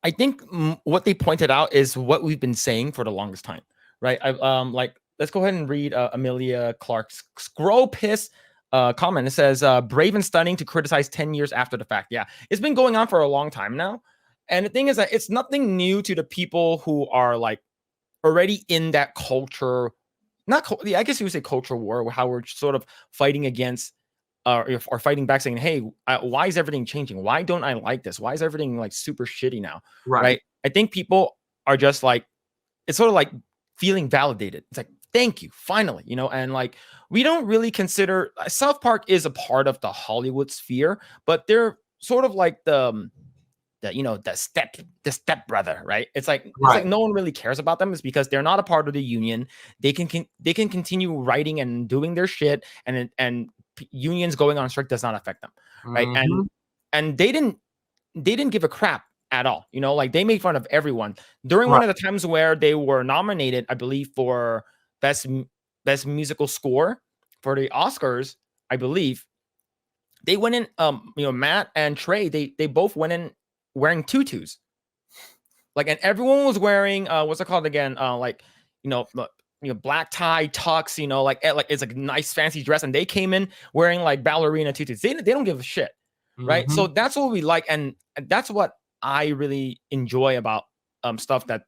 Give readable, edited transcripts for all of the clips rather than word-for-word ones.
I think what they pointed out is what we've been saying for the longest time, right? I like let's go ahead and read Amelia Clark's scroll piss comment. It says brave and stunning to criticize 10 years after the fact. Yeah, it's been going on for a long time now. And the thing is that it's nothing new to the people who are like already in that culture. I guess you would say culture war, how we're sort of fighting against or fighting back saying, hey, why is everything changing? Why don't I like this? Why is everything like super shitty now? Right. I think people are just like, it's sort of like feeling validated. It's like, thank you, finally, and like, we don't really consider South Park is a part of the Hollywood sphere, but they're sort of like the step brother, right? It's like no one really cares about them. It's because they're not a part of the union. They can continue writing and doing their shit, and unions going on strike does not affect them, right? And they didn't give a crap at all. Like they made fun of everyone during one of the times where they were nominated, I believe, for best musical score for the Oscars. I believe they went in. Matt and Trey, they both went in wearing tutus, like, and everyone was wearing what's it called again? Black tie tux, like it's like a nice fancy dress, and they came in wearing like ballerina tutus. They don't give a shit, right? So that's what we like, and that's what I really enjoy about stuff that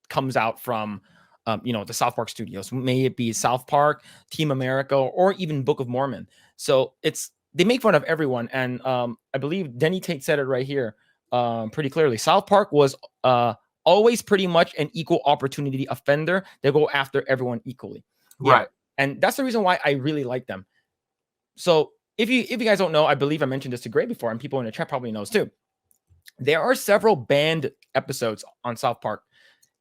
comes out from the South Park studios, may it be South Park, Team America, or even Book of Mormon. So they make fun of everyone, and I believe Denny Tate said it right here pretty clearly. South Park was always pretty much an equal opportunity offender. They go after everyone equally. Right. And that's the reason why I really like them. So if you guys don't know, I believe I mentioned this to Grae before, and people in the chat probably knows too. There are several banned episodes on South Park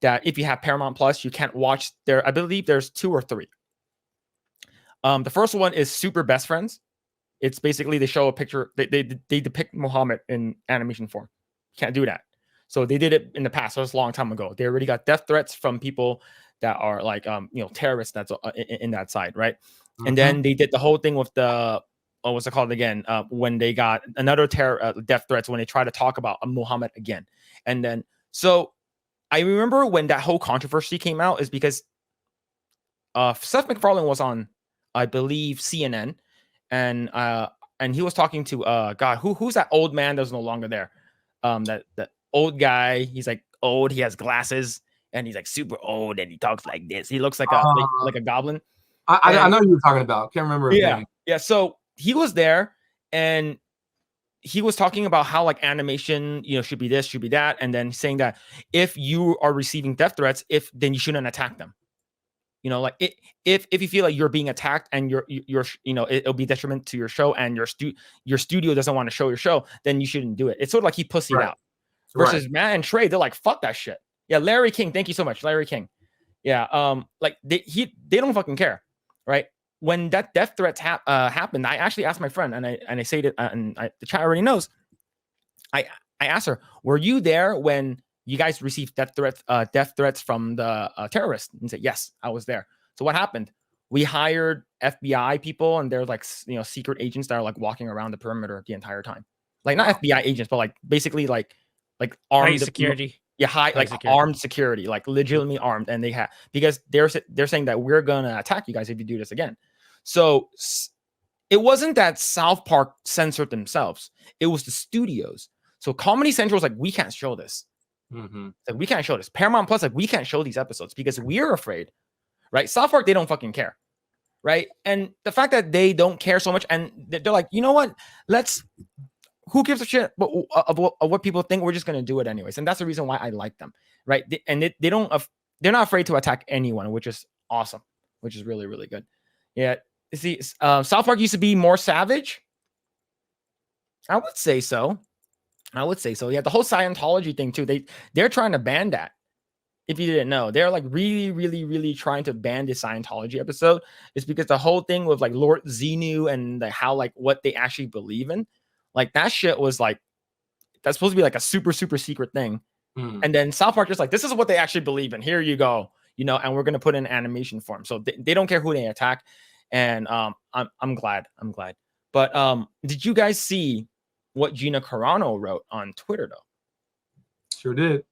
that if you have Paramount Plus, you can't watch. I believe there's 2 or 3. The first one is Super Best Friends. It's basically they show a picture. They depict Muhammad in animation form. Can't do that. So they did it in the past. So it was a long time ago. They already got death threats from people that are like terrorists that's in that side, right? And then they did the whole thing with the what's it called again? When they got another death threats when they try to talk about Muhammad again. And then so I remember when that whole controversy came out is because Seth MacFarlane was on, I believe, CNN, and he was talking to God, who's that old man that's no longer there? That old guy. He's like old. He has glasses, and he's like super old, and he talks like this. He looks like a goblin. I know who you're talking about. Can't remember his name. Yeah. So he was there, and he was talking about how like animation, should be this, should be that, and then saying that if you are receiving death threats, then you shouldn't attack them. Like if you feel like you're being attacked and you're it'll be detriment to your show, and your studio doesn't want to show your show, then you shouldn't do it. It's sort of like he pussied out. Versus Matt and Trey, they're like, fuck that shit. Yeah, Larry King, thank you so much, Larry King. Yeah, like they don't fucking care, right? When that death threats happened, I actually asked my friend, and I say that, and the chat already knows. I asked her, were you there when you guys received death threats from the terrorists? And said, yes, I was there. So what happened? We hired FBI people, and they're like secret agents that are like walking around the perimeter the entire time. Like not FBI agents, but like basically like armed security. Armed security, like legitimately armed, and they have, because they're saying that we're gonna attack you guys if you do this again. So it wasn't that South Park censored themselves; it was the studios. So Comedy Central was like, we can't show this. Like we can't show this. Paramount Plus, like we can't show these episodes because we're afraid, right? South Park, they don't fucking care, right? And the fact that they don't care so much, and they're like, you know what? Who gives a shit of what people think? We're just gonna do it anyways, and that's the reason why I like them, right? They're not afraid to attack anyone, which is awesome, which is really, really good. Yeah, see, South Park used to be more savage. I would say so. Yeah, the whole Scientology thing too. They're trying to ban that. If you didn't know, they're like really, really, really trying to ban the Scientology episode. It's because the whole thing with like Lord Xenu and how like what they actually believe in. Like that shit was like, that's supposed to be like a super, super secret thing. And then South Park just like, this is what they actually believe in. Here you go, and we're going to put in animation form. So they don't care who they attack. And I'm glad. But did you guys see what Gina Carano wrote on Twitter though? Sure did.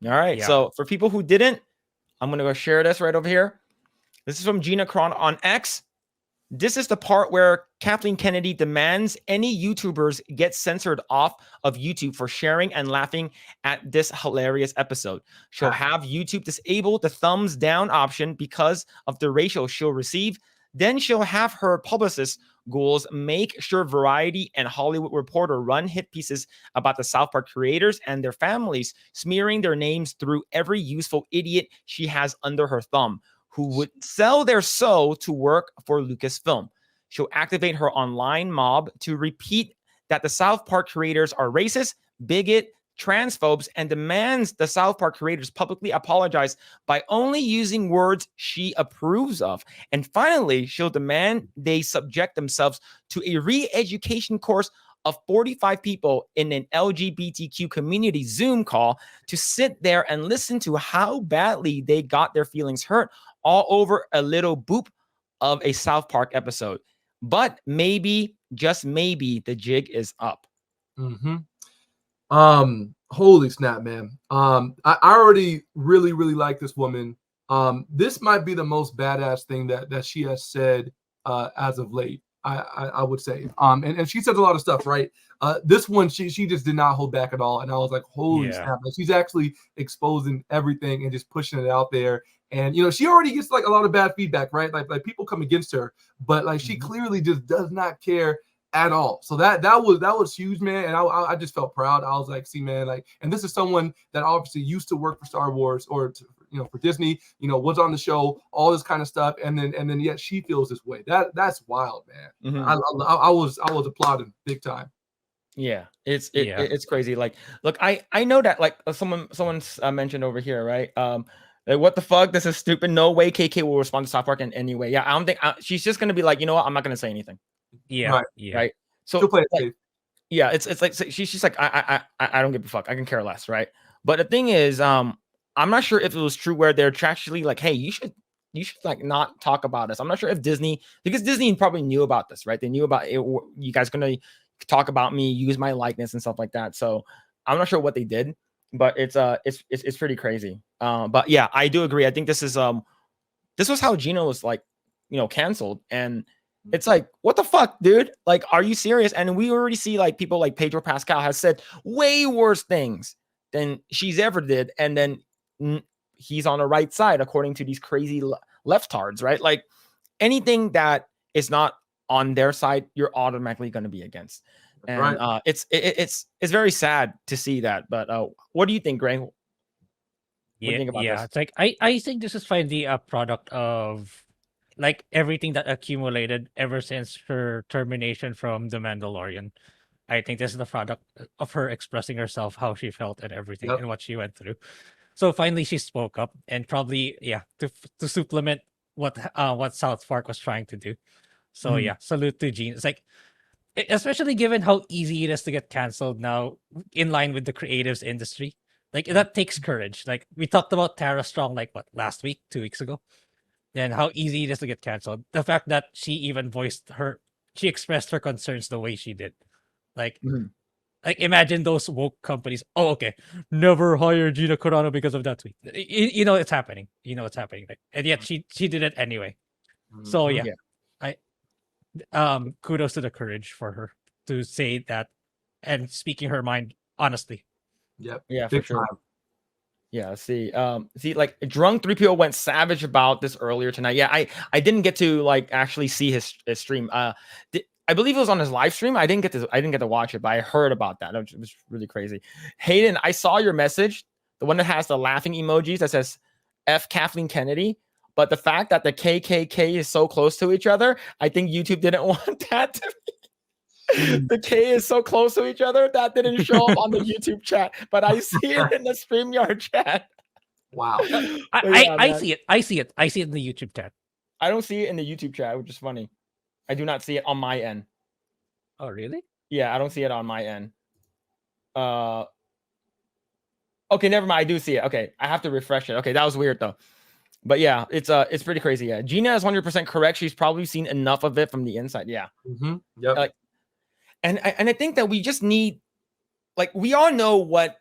All right. Yeah. So for people who didn't, I'm going to go share this right over here. This is from Gina Carano on X. This is the part where Kathleen Kennedy demands any YouTubers get censored off of YouTube for sharing and laughing at this hilarious episode. She'll have YouTube disable the thumbs down option because of the ratio she'll receive. Then she'll have her publicist, Ghouls, make sure Variety and Hollywood Reporter run hit pieces about the South Park creators and their families, smearing their names through every useful idiot she has under her thumb, who would sell their soul to work for Lucasfilm. She'll activate her online mob to repeat that the South Park creators are racist, bigot, transphobes, and demands the South Park creators publicly apologize by only using words she approves of. And finally, she'll demand they subject themselves to a re-education course of 45 people in an LGBTQ community Zoom call to sit there and listen to how badly they got their feelings hurt all over a little boop of a South Park episode. But maybe, just maybe, the jig is up. Holy snap, man. I already really like this woman. This might be the most badass thing that she has said as of late. I would say. And she says a lot of stuff, right? This one, she just did not hold back at all. And I was like, holy snap. Like, she's actually exposing everything and just pushing it out there. And, you know, she already gets like a lot of bad feedback, right? Like people come against her, but like she clearly just does not care at all. So that was huge, man. And I just felt proud. I was like, see, man, like, and this is someone that obviously used to work for Star Wars or for Disney, was on the show, all this kind of stuff, and then yet she feels this way. That's wild, man. I was applauding big time. Yeah, it's crazy. Like, look, I know that like someone's mentioned over here, right? Like, what the fuck? This is stupid. No way KK will respond to South Park in any way. Yeah, I don't think she's just gonna be like, you know what? I'm not gonna say anything. Yeah, right. Yeah. Right. So like, yeah, it's like she's like I don't give a fuck. I can care less, right? But the thing is, I'm not sure if it was true where they're actually like, hey, you should like not talk about this. I'm not sure if Disney, because Disney probably knew about this, right? They knew about it. You guys gonna talk about me, use my likeness and stuff like that. So I'm not sure what they did, but it's pretty crazy. But yeah, I do agree. I think this was how Gina was like, canceled, and it's like, what the fuck, dude? Like, are you serious? And we already see like people like Pedro Pascal has said way worse things than she's ever did, and then he's on the right side according to these crazy leftards, right? Like, anything that is not on their side, you're automatically going to be against. And it's very sad to see that. But what do you think, Grae? What do you think about this? It's like I think this is finally a product of like everything that accumulated ever since her termination from The Mandalorian. I think this is the product of her expressing herself, how she felt and everything and what she went through. So finally she spoke up, and probably to supplement what South Park was trying to do. So salute to Gene. It's like, especially given how easy it is to get canceled now in line with the creatives industry. Like, that takes courage. Like, we talked about Tara Strong like last week, 2 weeks ago, and how easy it is to get canceled. The fact that she even she expressed her concerns the way she did. Like, like, imagine those woke companies. Oh, okay, never hire Gina Carano because of that tweet. It's happening. It's happening. Like, and yet she did it anyway. So kudos to the courage for her to say that and speaking her mind honestly. Yep. Yeah, for sure. Yeah, see, like Drunk 3PO went savage about this earlier tonight. Yeah, I didn't get to like actually see his stream. I believe it was on his live stream. I didn't get to watch it, but I heard about that. It was really crazy. Hayden, I saw your message, the one that has the laughing emojis that says F Kathleen Kennedy. But the fact that the KKK is so close to each other, I think YouTube didn't want that to be. The K is so close to each other that didn't show up on the YouTube chat, but I see it in the StreamYard chat. Wow. I see it. I see it in the YouTube chat. I don't see it in the YouTube chat, which is funny. I do not see it on my end. Oh, really? Yeah, I don't see it on my end. Okay, never mind. I do see it. Okay, I have to refresh it. Okay, that was weird though. But yeah, it's pretty crazy. Yeah, Gina is 100% correct. She's probably seen enough of it from the inside. Yeah. Yep. Like, and I think that we just need, like, we all know what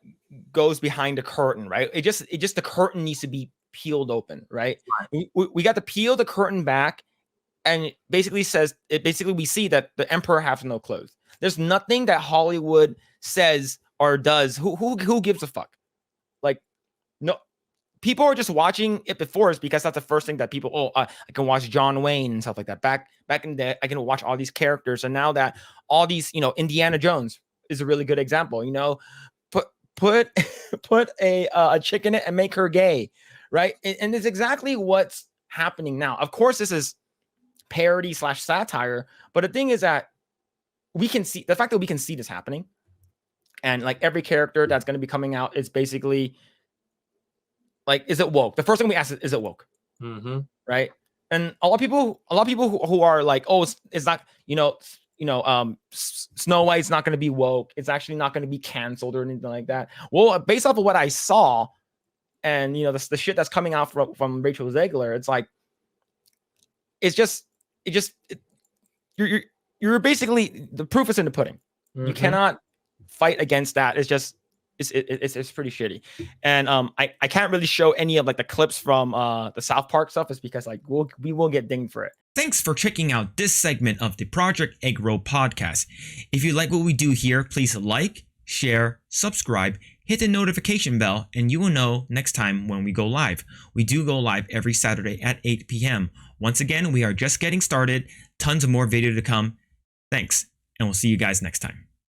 goes behind the curtain, right? It just the curtain needs to be peeled open, right? We got to peel the curtain back, and it basically we see that the emperor has no clothes. There's nothing that Hollywood says or does. Who gives a fuck? Like, no, people are just watching it before us because that's the first thing that people. I can watch John Wayne and stuff like that. Back in the day, I can watch all these characters, and now that all these, Indiana Jones is a really good example. Put a chick in it and make her gay, right? And it's exactly what's happening now. Of course, this is parody / satire, but the thing is that we can see the fact that we can see this happening, and like every character that's going to be coming out is basically like, is it woke? The first thing we ask is it woke? Right? And a lot of people who are like, oh, it's not, Snow White's not going to be woke. It's actually not going to be canceled or anything like that. Well, based off of what I saw, and the shit that's coming out from Rachel Zegler, it's like, you're basically, the proof is in the pudding. You cannot fight against that. It's just it's pretty shitty. And I can't really show any of like the clips from the South Park stuff, is because like we will get dinged for it. Thanks for checking out this segment of the Project Eggroll podcast. If you like what we do here, please like, share, subscribe, hit the notification bell, and you will know next time when we go live. We do go live every Saturday at 8 p.m. Once again, we are just getting started. Tons of more video to come. Thanks, and we'll see you guys next time.